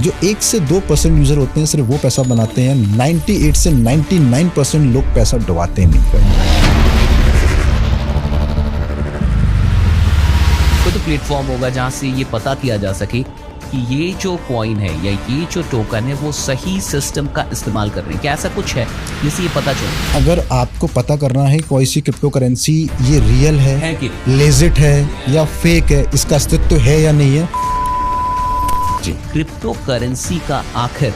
जो 1 से 2% यूजर होते हैं सिर्फ वो पैसा बनाते हैं, 98 से 99% लोग पैसा डुबाते नहीं। कोई तो प्लेटफॉर्म होगा जहां से ये पता किया जा सके कि ये जो कॉइन है या ये जो टोकन है वो सही सिस्टम का इस्तेमाल कर रहे हैं, क्या ऐसा कुछ है जिससे ये पता चले? अगर आपको पता करना है कोई सी क्रिप्टो करेंसी ये रियल है कि लेजिट है या फेक है, इसका अस्तित्व है या नहीं है जी। क्रिप्टो करेंसी का आखिर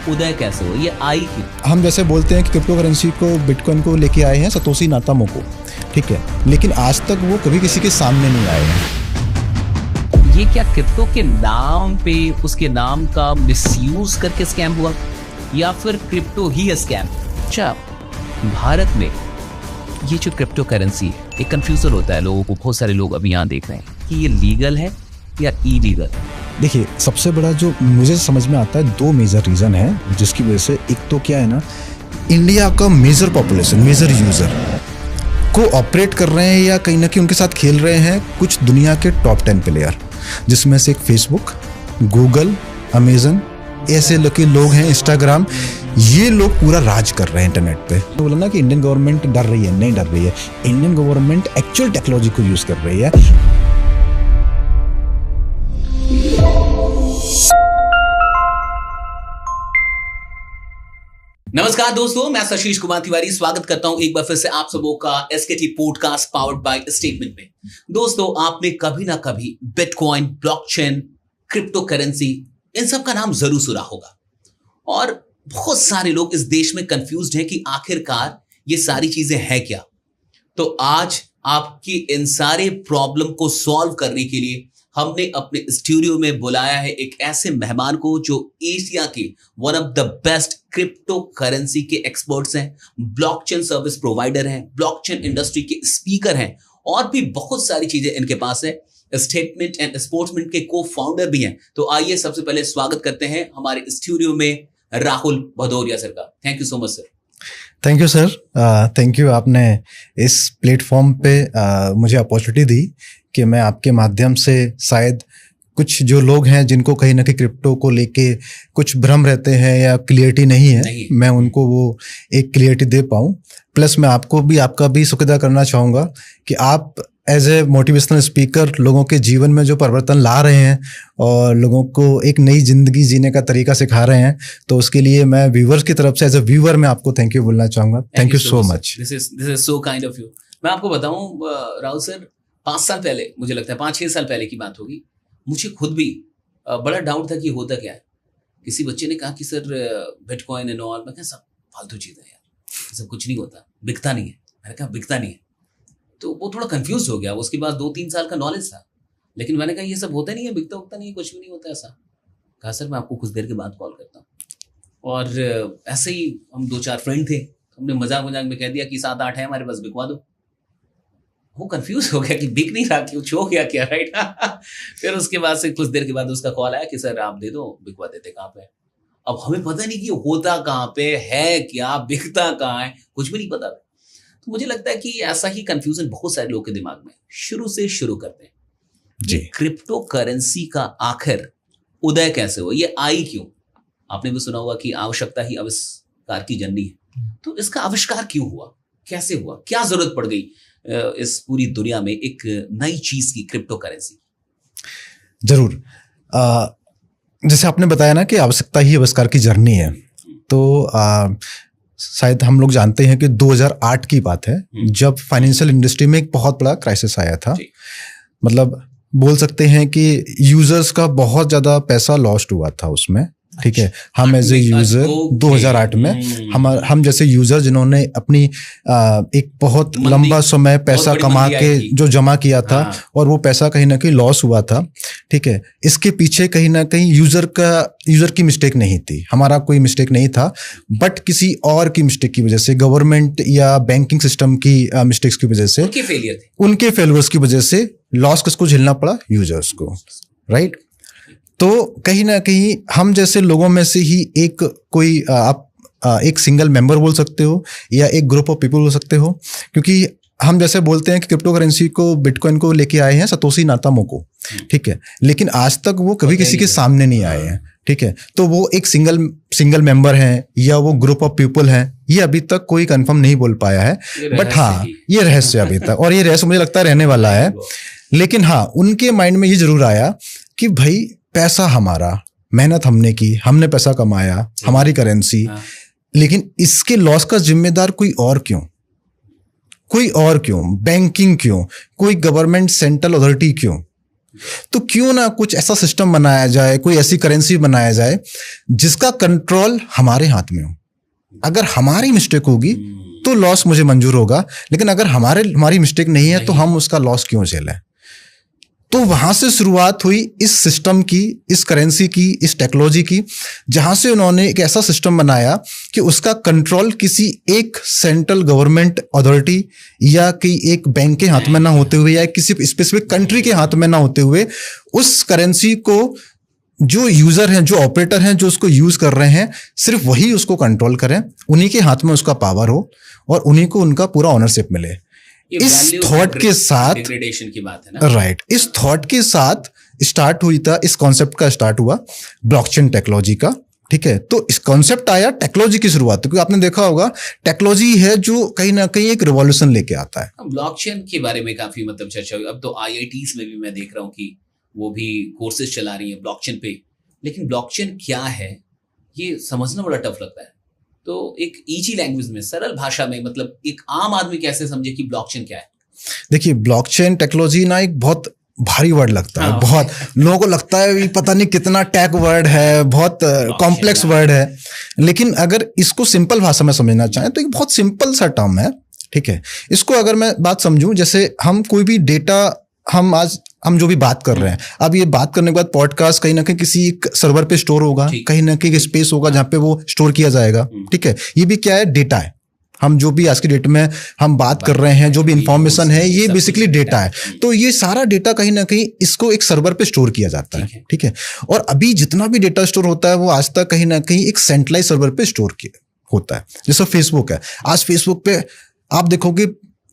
उदय कैसे हो, ये आई क्यों? हम जैसे बोलते हैं कि क्रिप्टो करेंसी को बिटकॉइन को लेके आए हैं सतोशी नाकामोटो, ठीक है, लेकिन आज तक वो कभी किसी के सामने नहीं आए हैं। ये क्या क्रिप्टो के नाम पे उसके नाम का मिसयूज करके स्कैम हुआ या फिर क्रिप्टो ही है स्कैम? अच्छा, भारत में ये जो क्रिप्टो करेंसी है एक कंफ्यूजन होता है लोगों को, बहुत सारे लोग अभी यहाँ देख रहे हैं कि ये लीगल है या इलीगल। देखिए, सबसे बड़ा जो मुझे समझ में आता है 2 मेजर रीज़न है जिसकी वजह से, एक तो क्या है ना, इंडिया का मेजर पॉपुलेशन, मेजर यूज़र को ऑपरेट कर रहे हैं या कहीं ना कहीं उनके साथ खेल रहे हैं कुछ दुनिया के टॉप 10 प्लेयर, जिसमें से एक फेसबुक, गूगल, अमेजन, ऐसे लोग हैं, इंस्टाग्राम, ये लोग पूरा राज कर रहे हैं इंटरनेट पे। तो बोला ना कि इंडियन गवर्नमेंट डर रही है, नहीं डर रही है। इंडियन गवर्नमेंट एक्चुअल टेक्नोलॉजी को यूज़ कर रही है। नमस्कार दोस्तों, मैं आशीष कुमार तिवारी स्वागत करता हूं एक बार फिर से आप सबों का एसकेटी पॉडकास्ट पावर्ड बाय स्टेटमेंट में। दोस्तों, आपने कभी ना कभी बिटकॉइन, ब्लॉकचेन, क्रिप्टो करेंसी, इन सब का नाम जरूर सुना होगा और बहुत सारे लोग इस देश में कंफ्यूज्ड हैं कि आखिरकार ये सारी चीजें हैं क्या। तो आज आपकी इन सारे प्रॉब्लम को सॉल्व करने के लिए हमने अपने स्टूडियो में बुलाया है एक ऐसे मेहमान को जो एशिया के one of the best crypto currency के एक्सपर्ट्स हैं, ब्लॉकचेन सर्विस प्रोवाइडर हैं, ब्लॉकचेन इंडस्ट्री के स्पीकर हैं और भी बहुत सारी चीजें इनके पास है। स्टेटमेंट एंड स्पोर्ट्समेंट के को फाउंडर भी हैं। तो आइए सबसे पहले स्वागत करते हैं हमारे स्टूडियो में राहुल भदौरिया सर का। Thank you so much sir. Thank you sir, thank you, आपने इस प्लेटफॉर्म पे मुझे अपॉर्चुनिटी दी कि मैं आपके माध्यम से शायद कुछ जो लोग हैं जिनको कहीं ना कहीं क्रिप्टो को लेके कुछ भ्रम रहते हैं या क्लियरिटी नहीं है, मैं उनको वो एक क्लियरिटी दे पाऊँ। प्लस मैं आपका भी शुक्रिया करना चाहूँगा कि आप एज ए मोटिवेशनल स्पीकर लोगों के जीवन में जो परिवर्तन ला रहे हैं और लोगों को एक नई जिंदगी जीने का तरीका सिखा रहे हैं, तो उसके लिए मैं व्यूवर्स की तरफ से एज ए व्यूवर मैं आपको थैंक यू बोलना चाहूँगा। Thank you so much. This is so kind of you. मैं आपको बताऊँ राहुल सर, 5 साल पहले, मुझे लगता है 5-6 साल पहले की बात होगी, मुझे खुद भी बड़ा डाउट था कि होता क्या है। किसी बच्चे ने कहा कि सर बिटकॉइन एंड ऑल, मैं कहा सब फालतू चीज़ है यार, सब कुछ नहीं होता, बिकता नहीं है। मैंने कहा बिकता नहीं है, तो वो थोड़ा कंफ्यूज हो गया। उसके बाद 2-3 साल का नॉलेज था, लेकिन मैंने कहा ये सब होता नहीं है, बिकता उगता नहीं है, कुछ भी नहीं होता ऐसा। कहा सर मैं आपको कुछ देर के बाद कॉल करता हूँ। और ऐसे ही हम 2-4 फ्रेंड थे, हमने मजाक में कह दिया कि 7-8 है हमारे पास, बिकवा दो। वो कंफ्यूज हो गया कि बिक नहीं रहा, क्यों, छो गया क्या, राइट। फिर उसके बाद से कुछ देर के बाद उसका कॉल आया कि सर आप दे दो, बिकवा देते। कहाँ पे? अब हमें पता नहीं कि होता कहाँ पे है, क्या बिकता कहाँ है, कुछ भी नहीं पता। तो मुझे लगता है कि ऐसा ही कंफ्यूजन बहुत सारे लोगों के दिमाग में। शुरू करते हैं जी, क्रिप्टो करेंसी का आखिर उदय कैसे हुआ, ये आई क्यों? आपने भी सुना होगा कि आवश्यकता ही आविष्कार की जननी है। तो इसका आविष्कार क्यों हुआ, कैसे हुआ, क्या जरूरत पड़ गई इस पूरी दुनिया में एक नई चीज की, क्रिप्टो करेंसी? जरूर, जैसे आपने बताया ना कि आवश्यकता ही आविष्कार की जर्नी है, तो शायद हम लोग जानते हैं कि 2008 की बात है जब फाइनेंशियल इंडस्ट्री में एक बहुत बड़ा क्राइसिस आया था। मतलब बोल सकते हैं कि यूजर्स का बहुत ज्यादा पैसा लॉस्ट हुआ था उसमें, ठीक है। हम एज ए यूजर 2008 में हम जैसे यूजर जिन्होंने अपनी एक बहुत लंबा समय पैसा कमा के जो जमा किया था और वो पैसा कहीं ना कहीं लॉस हुआ था, ठीक है। इसके पीछे कहीं ना कहीं यूजर की मिस्टेक नहीं थी, हमारा कोई मिस्टेक नहीं था, बट किसी और की मिस्टेक की वजह से, गवर्नमेंट या बैंकिंग सिस्टम की मिस्टेक्स की वजह से, उनके फेलियर्स की वजह से लॉस किसको झेलना पड़ा? यूजर्स को, राइट। तो कहीं ना कहीं हम जैसे लोगों में से ही एक कोई आप एक सिंगल मेंबर बोल सकते हो या एक ग्रुप ऑफ पीपल बोल सकते हो, क्योंकि हम जैसे बोलते हैं कि क्रिप्टो करेंसी को, बिटकॉइन को लेके आए हैं सतोशी नाकामोटो, ठीक है, लेकिन आज तक वो कभी किसी के सामने नहीं आए हैं, ठीक है, तो वो एक सिंगल मेंबर है या वो ग्रुप ऑफ पीपल है, ये अभी तक कोई कंफर्म नहीं बोल पाया है। बट हाँ, ये रहस्य अभी तक, और ये रहस्य मुझे लगता है रहने वाला है। लेकिन हाँ, उनके माइंड में ये जरूर आया कि भाई पैसा हमारा, मेहनत हमने की, हमने पैसा कमाया, हमारी करेंसी, लेकिन इसके लॉस का जिम्मेदार कोई और क्यों? कोई और क्यों? बैंकिंग क्यों? कोई गवर्नमेंट सेंट्रल अथॉरिटी क्यों? तो क्यों ना कुछ ऐसा सिस्टम बनाया जाए, कोई ऐसी करेंसी बनाया जाए जिसका कंट्रोल हमारे हाथ में हो। अगर हमारी मिस्टेक होगी तो लॉस मुझे मंजूर होगा, लेकिन अगर हमारी मिस्टेक नहीं है तो हम उसका लॉस क्यों झेलें? तो वहां से शुरुआत हुई इस सिस्टम की, इस करेंसी की, इस टेक्नोलॉजी की, जहां से उन्होंने एक ऐसा सिस्टम बनाया कि उसका कंट्रोल किसी एक सेंट्रल गवर्नमेंट अथॉरिटी या कि एक बैंक के हाथ में ना होते हुए या किसी स्पेसिफिक कंट्री के हाथ में ना होते हुए, उस करेंसी को जो यूजर हैं, जो ऑपरेटर हैं, जो उसको यूज कर रहे हैं, सिर्फ वही उसको कंट्रोल करें, उन्हीं के हाथ में उसका पावर हो और उन्हीं को उनका पूरा ऑनरशिप मिले। इस थॉट के साथ डिग्रेडेशन की बात है ना, राइट, इस थॉट के साथ स्टार्ट हुई था, इस कॉन्सेप्ट का स्टार्ट हुआ ब्लॉकचेन टेक्नोलॉजी का। ठीक है, तो इस कॉन्सेप्ट आया टेक्नोलॉजी की शुरुआत, क्योंकि आपने देखा होगा टेक्नोलॉजी है जो कहीं ना कहीं एक रिवॉल्यूशन लेके आता है। ब्लॉकचेन के बारे में काफी मतलब चर्चा हुई। अब तो आईआईटीज में भी मैं देख रहा हूँ कि वो भी कोर्सेज चला रही है ब्लॉकचेन पे, लेकिन ब्लॉकचेन क्या है ये समझना बड़ा टफ लगता है। तो एक इजी लैंग्वेज में, सरल भाषा में, मतलब एक आम आदमी कैसे समझे कि ब्लॉकचेन क्या है? देखिए, ब्लॉकचेन टेक्नोलॉजी ना एक बहुत भारी वर्ड लगता है, बहुत लोगों को लगता है पता नहीं कितना टेक वर्ड है, बहुत कॉम्प्लेक्स वर्ड है, लेकिन अगर इसको सिंपल भाषा में समझना चाहें तो एक बहुत सिंपल सा टर्म है। ठीक है, इसको अगर मैं बात समझूं, जैसे हम कोई भी डेटा, हम जो भी बात कर रहे हैं, अब ये बात करने के बाद पॉडकास्ट कहीं ना कहीं किसी एक सर्वर पे स्टोर होगा, कहीं ना कहीं स्पेस होगा जहां पे वो स्टोर किया जाएगा। ठीक है, ये भी क्या है? डेटा है। हम जो भी आज की डेट में हम बात कर रहे हैं, जो भी इंफॉर्मेशन है, ये बेसिकली डेटा है। तो ये सारा डेटा कहीं ना कहीं इसको एक सर्वर पे स्टोर किया जाता है। ठीक है, और अभी जितना भी डेटा स्टोर होता है वो आज तक कहीं ना कहीं एक सेंट्रलाइज सर्वर पे स्टोर होता है। जैसे फेसबुक है, आज फेसबुक पे आप देखोगे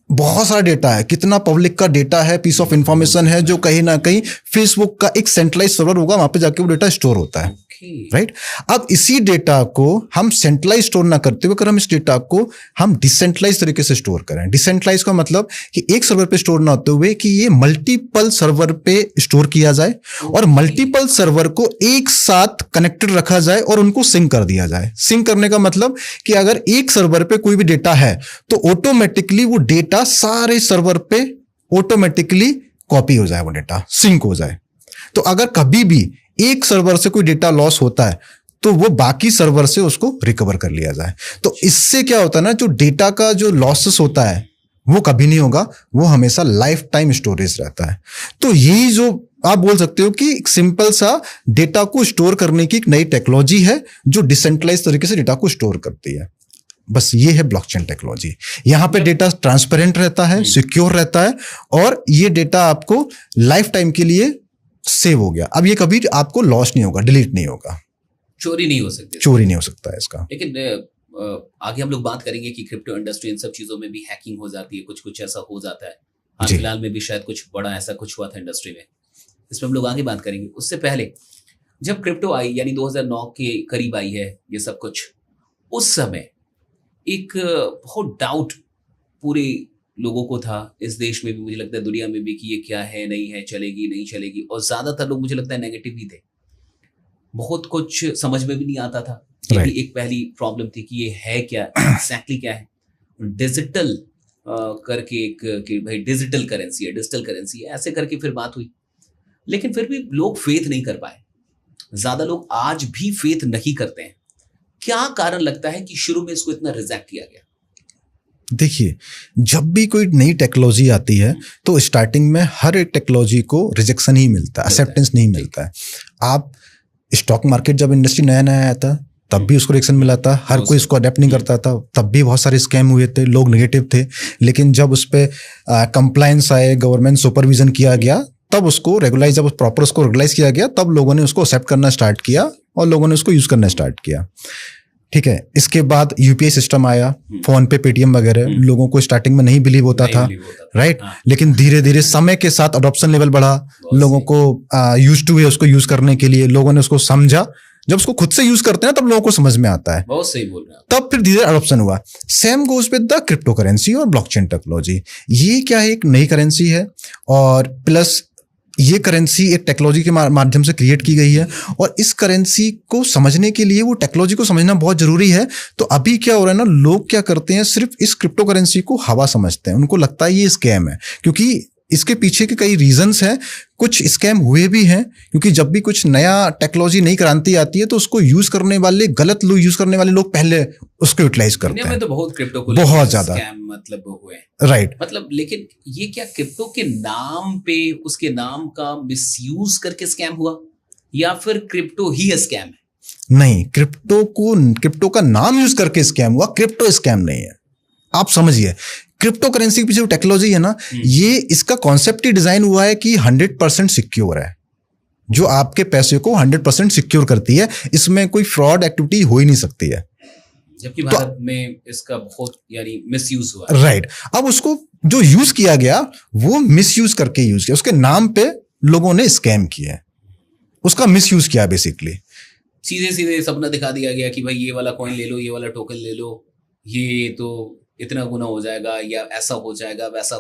बहुत सारा डेटा है, कितना पब्लिक का डेटा है, पीस ऑफ इंफॉर्मेशन है, जो कहीं ना कहीं फेसबुक का एक सेंट्रलाइज सर्वर होगा, वहां पे जाके वो डेटा स्टोर होता है। राइट, अब इसी डेटा को हम सेंट्रलाइज स्टोर ना करते हुए, अगर हम इस डेटा को हम डिसेंट्रलाइज तरीके से स्टोर करें, डिसेंट्रलाइज का मतलब कि एक सर्वर पे स्टोर ना होते हुए कि ये मल्टीपल सर्वर पे स्टोर किया जाए और मल्टीपल सर्वर को एक साथ कनेक्टेड रखा जाए और उनको सिंक कर दिया जाए। सिंक करने का मतलब कि अगर एक सर्वर पे कोई भी डेटा है तो ऑटोमेटिकली वो डेटा सारे सर्वर पे ऑटोमेटिकली कॉपी हो जाए, वो डेटा सिंक हो जाए। तो अगर कभी भी एक सर्वर से कोई डेटा लॉस होता है तो वो बाकी सर्वर से उसको रिकवर कर लिया जाए। तो इससे क्या होता है ना, जो डेटा का जो लॉसेस होता है वो कभी नहीं होगा, वो हमेशा लाइफ टाइम स्टोरेज रहता है। तो यही जो आप बोल सकते हो कि एक सिंपल सा डेटा को स्टोर करने की एक नई टेक्नोलॉजी है जो डिसेंट्रलाइज तरीके से डेटा को स्टोर करती है। बस ये है ब्लॉकचेन टेक्नोलॉजी। यहां पे डेटा ट्रांसपेरेंट रहता है, सिक्योर रहता है और ये डेटा आपको लाइफ टाइम के लिए सेव हो गया। अब ये कभी आपको लॉस नहीं होगा, डिलीट नहीं होगा, चोरी नहीं हो सकती, चोरी नहीं हो सकता है इसका। लेकिन आगे हम लोग बात करेंगे कि क्रिप्टो इंडस्ट्री इन सब चीजों में भी हैकिंग हो जाती है, कुछ ऐसा हो जाता है। हाल फिलहाल में भी शायद कुछ बड़ा ऐसा कुछ हुआ था इंडस्ट्री में, इसमें हम लोग आगे बात करेंगे। उससे पहले जब क्रिप्टो आई, यानी 2009 के करीब आई है ये सब कुछ, उस समय एक बहुत डाउट पूरे लोगों को था, इस देश में भी, मुझे लगता है दुनिया में भी, कि ये क्या है, नहीं है, चलेगी नहीं चलेगी, और ज्यादातर लोग मुझे लगता है नेगेटिव ही थे। बहुत कुछ समझ में भी नहीं आता था। ये भी एक पहली प्रॉब्लम थी कि ये है क्या, एग्जैक्टली क्या है। डिजिटल करके एक कि भाई डिजिटल करेंसी है, ऐसे करके फिर बात हुई, लेकिन फिर भी लोग फेथ नहीं कर पाए। ज्यादा लोग आज भी फेथ नहीं करते हैं। क्या कारण लगता है कि शुरू में इसको इतना रिजेक्ट किया गया? देखिए, जब भी कोई नई टेक्नोलॉजी आती है तो स्टार्टिंग में हर एक टेक्नोलॉजी को रिजेक्शन ही मिलता है, एक्सेप्टेंस नहीं मिलता है। आप स्टॉक मार्केट जब इंडस्ट्री नया आया था तब भी उसको रिजेक्शन मिला था, हर कोई इसको अडेप्ट नहीं करता था, तब भी बहुत सारे स्कैम हुए थे, लोग नेगेटिव थे। लेकिन जब उस पर कंप्लायंस आए, गवर्नमेंट सुपरविजन किया गया, तब उसको रेगुलाइज, जब प्रॉपर उसको रेगुलाइज किया गया, तब लोगों ने उसको एक्सेप्ट करना स्टार्ट किया और लोगों ने उसको यूज करना स्टार्ट किया। ठीक है, इसके बाद यूपीआई सिस्टम आया, फोन पे, पेटीएम वगैरह, लोगों को स्टार्टिंग में नहीं बिलीव होता था, राइट। लेकिन धीरे धीरे समय के साथ अडॉप्शन लेवल बढ़ा, लोगों को यूज टू है उसको यूज करने के लिए, लोगों ने उसको समझा, जब उसको खुद से यूज करते हैं तब लोगों को समझ में आता है, बहुत सही बोल रहे हैं आप। तब फिर धीरे अडॉप्शन हुआ। Same goes with the crypto currency और ब्लॉकचेन टेक्नोलॉजी। ये क्या है, एक नई करेंसी है और प्लस ये करेंसी एक टेक्नोलॉजी के माध्यम से क्रिएट की गई है और इस करेंसी को समझने के लिए वो टेक्नोलॉजी को समझना बहुत जरूरी है। तो अभी क्या हो रहा है ना, लोग क्या करते हैं, सिर्फ इस क्रिप्टो करेंसी को हवा समझते हैं, उनको लगता है ये स्कैम है, क्योंकि इसके पीछे के कई रीजंस हैं। कुछ स्कैम हुए भी हैं, क्योंकि जब भी कुछ नया टेक्नोलॉजी, नई क्रांति आती है तो उसको यूज करने वाले, गलत लोग यूज करने वाले लोग पहले उसको यूटिलाइज करते इंडिया हैं। में तो बहुत क्रिप्टो को बहुत ज्यादा स्कैम मतलब हुए, राइट। मतलब लेकिन ये क्या क्रिप्टो के नाम पे, उसके नाम का मिसयूज करके स्कैम हुआ, या फिर क्रिप्टो ही स्कैम है? नहीं, क्रिप्टो का नाम यूज करके स्कैम हुआ, क्रिप्टो स्कैम नहीं है। आप समझिए, क्रिप्टो करेंसी के पीछे जो टेक्नोलॉजी है ना, ये इसका कॉन्सेप्ट ही डिजाइन हुआ है कि 100% सिक्योर है, जो आपके पैसे को 100% सिक्योर करती है, इसमें कोई फ्रॉड एक्टिविटी हो ही नहीं सकती है। जबकि भारत में इसका बहुत यानी मिसयूज हुआ, राइट। अब उसको जो यूज किया गया वो मिसयूज करके यूज किया, उसके नाम पे लोगों ने स्कैम किया, उसका मिसयूज किया बेसिकली। सीधे सीधे सपना दिखा दिया गया कि भाई ये वाला कॉइन ले लो, ये वाला टोकन ले लो, ये तो इतना गुना हो जाएगा, या ऐसा हो जाएगा, वैसा